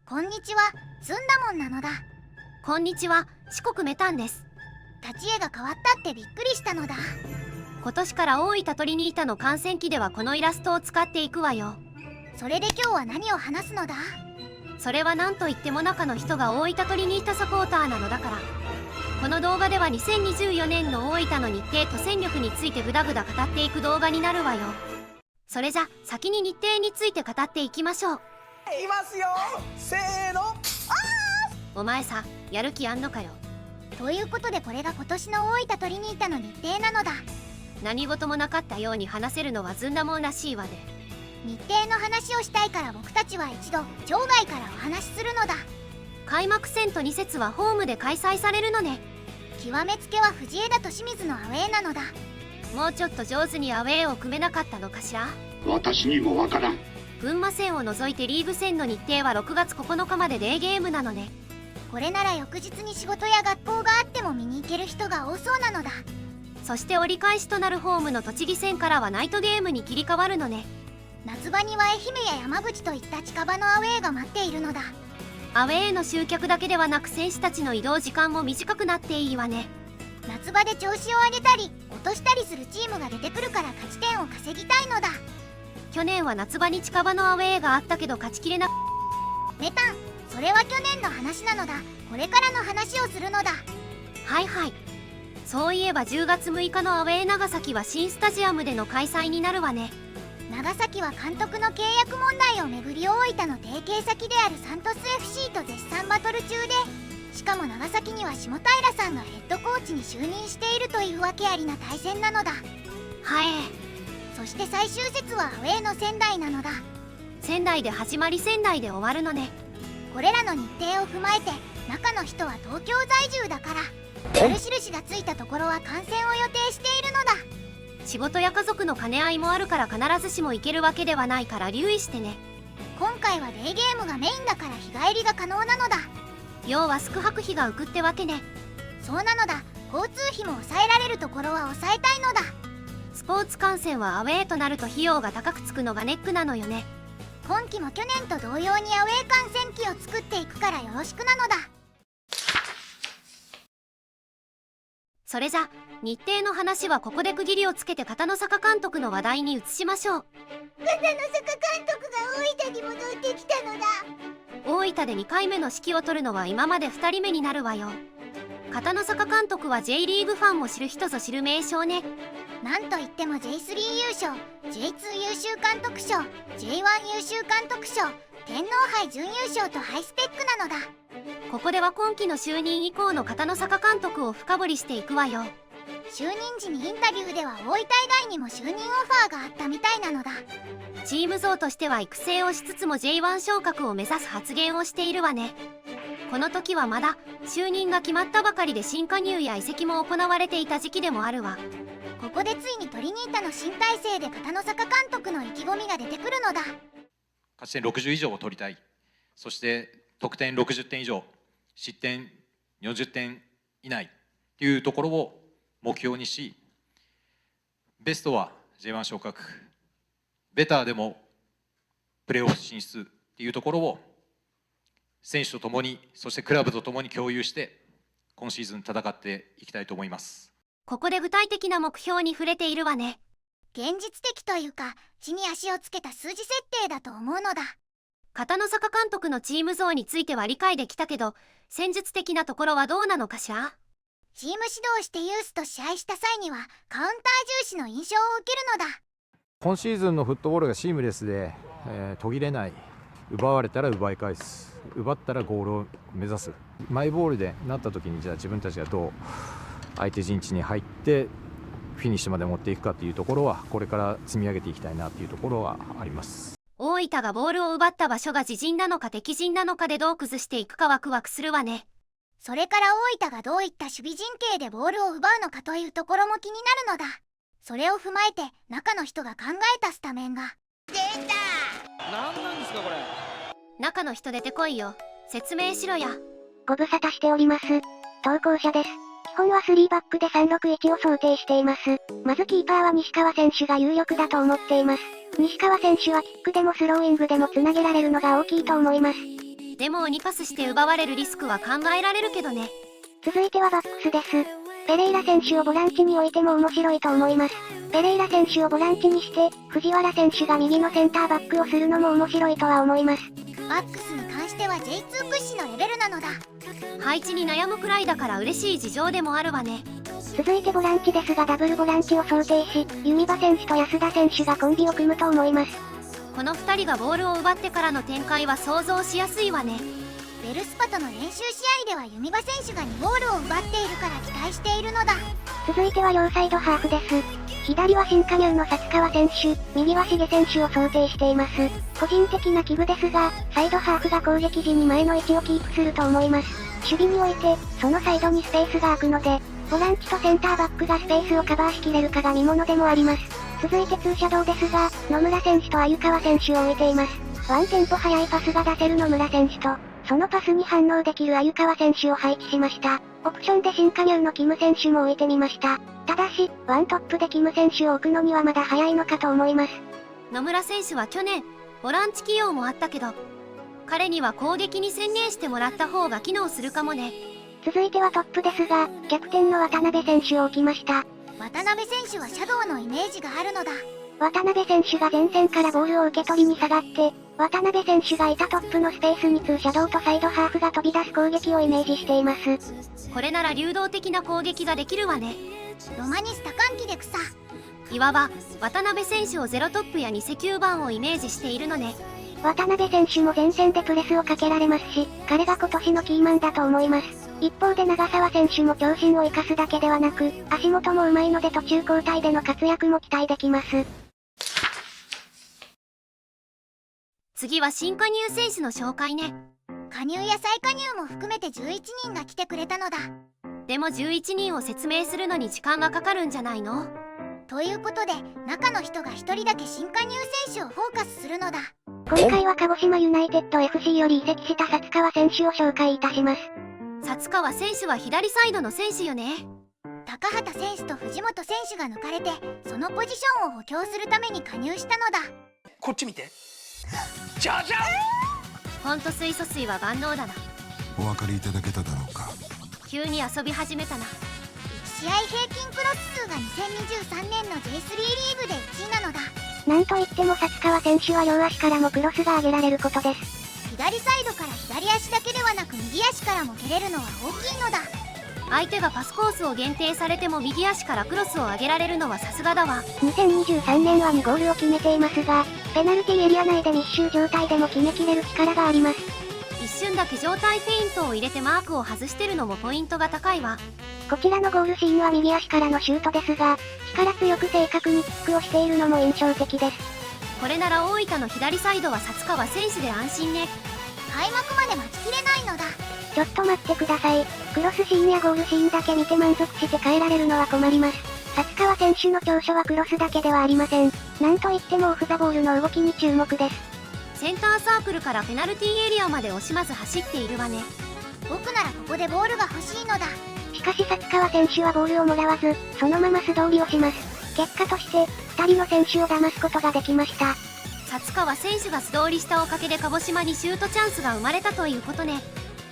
こんにちは、ずんだもんなのだ。こんにちは、四国メタンです。立ち絵が変わったってびっくりしたのだ。今年から大分トリニータの観戦記ではこのイラストを使っていくわよ。それで今日は何を話すのだ？それは何といっても中の人が大分トリニータサポーターなのだから。この動画では2024年の大分の日程と戦力についてグダグダ語っていく動画になるわよ。それじゃ先に日程について語っていきましょう。いますよ、せーの。お前さ、やる気あんのかよ。ということでこれが今年の大分トリニータの日程なのだ。何事もなかったように話せるのはずんだもんらしいわね。日程の話をしたいから僕たちは一度場外からお話しするのだ。開幕戦と2節はホームで開催されるのね。極めつけは藤枝と清水のアウェーなのだ。もうちょっと上手にアウェーを組めなかったのかしら。私にもわからん。群馬戦を除いてリーグ戦の日程は6月9日までデーゲームなのね。これなら翌日に仕事や学校があっても見に行ける人が多そうなのだ。そして折り返しとなるホームの栃木戦からはナイトゲームに切り替わるのね。夏場には愛媛や山口といった近場のアウェーが待っているのだ。アウェーの集客だけではなく選手たちの移動時間も短くなっていいわね。夏場で調子を上げたり落としたりするチームが出てくるから勝ち点を稼ぎたいのだ。去年は夏場に近場のアウェーがあったけど勝ちきれな。メタン、それは去年の話なのだ。これからの話をするのだ。はいはい。そういえば10月6日のアウェー長崎は新スタジアムでの開催になるわね。長崎は監督の契約問題をめぐり大分の提携先であるサントス FC と絶賛バトル中で、しかも長崎には下平さんがヘッドコーチに就任しているというわけありな対戦なのだ。はい。そして最終節はアウェーの仙台なのだ。仙台で始まり仙台で終わるのね。これらの日程を踏まえて中の人は東京在住だから丸印がついたところは観戦を予定しているのだ。仕事や家族の兼ね合いもあるから必ずしも行けるわけではないから留意してね。今回はデーゲームがメインだから日帰りが可能なのだ。要は宿泊費が浮くってわけね。そうなのだ。交通費も抑えられるところは抑えたいのだ。スポーツ観戦はアウェーとなると費用が高くつくのがネックなのよね。今季も去年と同様にアウェー観戦機を作っていくからよろしくなのだ。それじゃ日程の話はここで区切りをつけて片野坂監督の話題に移しましょう。片野坂監督が大分に戻ってきたのだ。大分で2回目の指揮を取るのは今まで2人目になるわよ。片野坂監督は J リーグファンも知る人ぞ知る名将ね。なんといっても J3 優勝、J2 優秀監督賞、J1 優秀監督賞、天皇杯準優勝とハイスペックなのだ。ここでは今季の就任以降の片野坂監督を深掘りしていくわよ。就任時にインタビューでは大分以外にも就任オファーがあったみたいなのだ。チーム像としては育成をしつつも J1 昇格を目指す発言をしているわね。この時はまだ就任が決まったばかりで新加入や移籍も行われていた時期でもあるわ。ここでついにトリニータの新体制で片野坂監督の意気込みが出てくるのだ。勝ち点60以上を取りたい。そして得点60点以上、失点40点以内というところを目標にし、ベストは J1 昇格、ベターでもプレーオフ進出というところを選手とともに、そしてクラブとともに共有して今シーズン戦っていきたいと思います。ここで具体的な目標に触れているわね。現実的というか地に足をつけた数字設定だと思うのだ。片野坂監督のチーム像については理解できたけど、戦術的なところはどうなのかしら。チーム指導してユースと試合した際にはカウンター重視の印象を受けるのだ。今シーズンのフットボールがシームレスで、途切れない。奪われたら奪い返す、奪ったらゴールを目指す。マイボールでなった時にじゃあ自分たちがどう相手陣地に入ってフィニッシュまで持っていくかっていうところはこれから積み上げていきたいなっていうところはあります。大分がボールを奪った場所が自陣なのか敵陣なのかでどう崩していくかワクワクするわね。それから大分がどういった守備陣形でボールを奪うのかというところも気になるのだ。それを踏まえて中の人が考えたスタメンが出た。何なんですかこれ。中の人出てこいよ。説明しろや。ご無沙汰しております。投稿者です。基本は3バックで361を想定しています。まずキーパーは西川選手が有力だと思っています。西川選手はキックでもスローイングでもつなげられるのが大きいと思います。でも鬼パスして奪われるリスクは考えられるけどね。続いてはバックスです。ペレイラ選手をボランチに置いても面白いと思います。ペレイラ選手をボランチにして、藤原選手が右のセンターバックをするのも面白いとは思います。バックスに関しては J2 屈指のレベルなのだ。配置に悩むくらいだから嬉しい事情でもあるわね。続いてボランチですがダブルボランチを想定し、ユニバ選手と安田選手がコンビを組むと思います。この2人がボールを奪ってからの展開は想像しやすいわね。ベルスパとの練習試合ではユミバ選手が2ゴールを奪っているから期待しているのだ。続いては両サイドハーフです。左は新加入の薩川選手、右は重選手を想定しています。個人的な気分ですが、サイドハーフが攻撃時に前の位置をキープすると思います。守備において、そのサイドにスペースが空くので、ボランチとセンターバックがスペースをカバーしきれるかが見ものでもあります。続いてツーシャドウですが、野村選手と鮎川選手を置いています。ワンテンポ速いパスが出せる野村選手と、そのパスに反応できる鮎川選手を配置しました。オプションで新加入のキム選手も置いてみました。ただし、ワントップでキム選手を置くのにはまだ早いのかと思います。野村選手は去年、ボランチ起用もあったけど、彼には攻撃に専念してもらった方が機能するかもね。続いてはトップですが、キャプテンの渡辺選手を置きました。渡辺選手はシャドウのイメージがあるのだ。渡辺選手が前線からボールを受け取りに下がって、渡辺選手がいたトップのスペースにツーシャドウとサイドハーフが飛び出す攻撃をイメージしています。これなら流動的な攻撃ができるわね。ロマニスタ歓喜で草。いわば、渡辺選手をゼロトップや偽9番をイメージしているのね。渡辺選手も前線でプレスをかけられますし、彼が今年のキーマンだと思います。一方で長澤選手も長身を生かすだけではなく、足元も上手いので途中交代での活躍も期待できます。次は新加入選手の紹介ね。加入や再加入も含めて11人が来てくれたのだ。でも11人を説明するのに時間がかかるんじゃないの？ということで、中の人が1人だけ新加入選手をフォーカスするのだ。今回は鹿児島ユナイテッド FC より移籍した薩川選手を紹介いたします。薩川選手は左サイドの選手よね。高畑選手と藤本選手が抜かれて、そのポジションを補強するために加入したのだ。こっち見て。じゃじゃん。ほんと水素水は万能だな。お分かりいただけただろうか。急に遊び始めたな。試合平均クロス数が2023年の J3 リーグで1位なのだ。なんといっても薩川選手は両足からもクロスが上げられることです。左サイドから左足だけではなく右足からも蹴れるのは大きいのだ。相手がパスコースを限定されても右足からクロスを上げられるのはさすがだわ。2023年は2ゴールを決めていますが、ペナルティエリア内で密集状態でも決めきれる力があります。一瞬だけ状態フェイントを入れてマークを外してるのもポイントが高いわ。こちらのゴールシーンは右足からのシュートですが、力強く正確にキックをしているのも印象的です。これなら大分の左サイドは薩川選手で安心ね。開幕まで待ちきれないのだ。ちょっと待ってください。クロスシーンやゴールシーンだけ見て満足して帰られるのは困ります。薩川選手の長所はクロスだけではありません。なんといってもオフザボールの動きに注目です。センターサークルからペナルティーエリアまで惜しまず走っているわね。僕ならここでボールが欲しいのだ。しかし薩川選手はボールをもらわず、そのまま素通りをします。結果として、2人の選手を騙すことができました。薩川選手が素通りしたおかげで鹿児島にシュートチャンスが生まれたということね。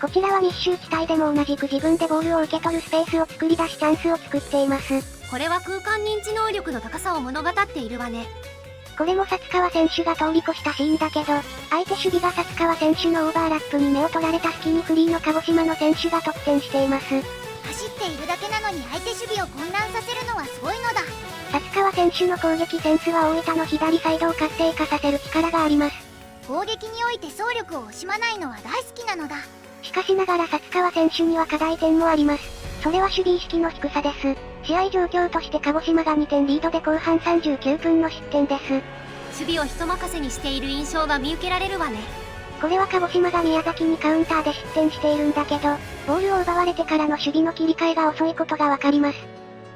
こちらは密集地帯でも同じく自分でボールを受け取るスペースを作り出しチャンスを作っています。これは空間認知能力の高さを物語っているわね。これも薩川選手が通り越したシーンだけど、相手守備が薩川選手のオーバーラップに目を取られた隙にフリーの鹿児島の選手が得点しています。走っているだけなのに相手守備を混乱させるのはすごいのだ。薩川選手の攻撃センスは大分の左サイドを活性化させる力があります。攻撃において走力を惜しまないのは大好きなのだ。しかしながら薩川選手には課題点もあります。それは守備意識の低さです。試合状況として鹿児島が2点リードで後半39分の失点です。守備を人任せにしている印象が見受けられるわね。これは鹿児島が宮崎にカウンターで失点しているんだけど、ボールを奪われてからの守備の切り替えが遅いことがわかります。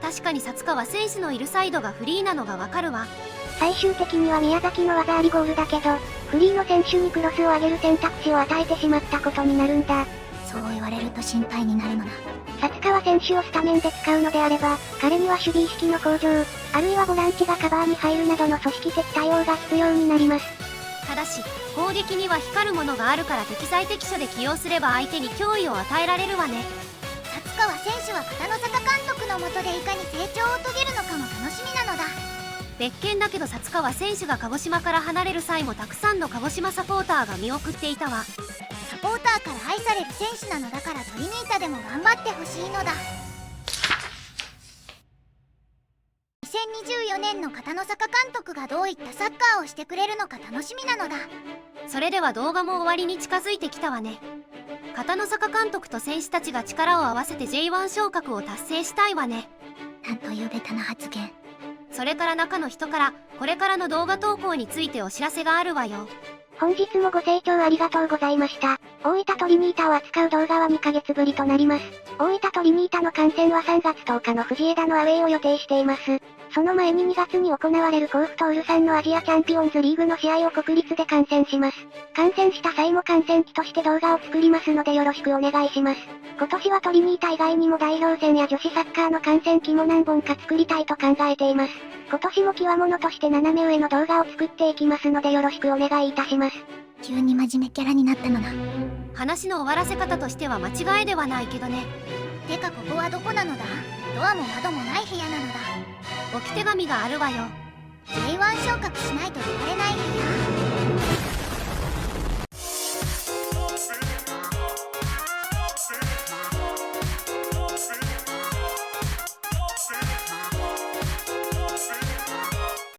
確かに薩川選手のいるサイドがフリーなのがわかるわ。最終的には宮崎の技ありゴールだけど、フリーの選手にクロスを上げる選択肢を与えてしまったことになるんだ。そう言われると心配になるのだ。薩川選手をスタメンで使うのであれば、彼には守備意識の向上、あるいはボランチがカバーに入るなどの組織的対応が必要になります。ただし攻撃には光るものがあるから適材適所で起用すれば相手に脅威を与えられるわね。達川選手は片野坂監督の下でいかに成長を遂げるのかも楽しみなのだ。別件だけど薩川選手が鹿児島から離れる際もたくさんの鹿児島サポーターが見送っていたわ。サポーターから愛される選手なのだからトリニータでも頑張ってほしいのだ。2024年の片野坂監督がどういったサッカーをしてくれるのか楽しみなのだ。それでは動画も終わりに近づいてきたわね。片野坂監督と選手たちが力を合わせて J1 昇格を達成したいわね。なんというベタな発言。それから中の人からこれからの動画投稿についてお知らせがあるわよ。本日もご清聴ありがとうございました。大分トリニータを扱う動画は2ヶ月ぶりとなります。大分トリニータの観戦は3月10日の藤枝のアウェイを予定しています。その前に2月に行われる甲府トールさんのアジアチャンピオンズリーグの試合を国立で観戦します。観戦した際も観戦記として動画を作りますのでよろしくお願いします。今年はトリニータ以外にも代表戦や女子サッカーの観戦記も何本か作りたいと考えています。今年も極物として斜め上の動画を作っていきますのでよろしくお願いいたします。急に真面目キャラになったのだ。話の終わらせ方としては間違いではないけどね。てかここはどこなのだ。ドアも窓もない部屋なのだ。置き手紙があるわよ。 J1 昇格しないと出られない部屋。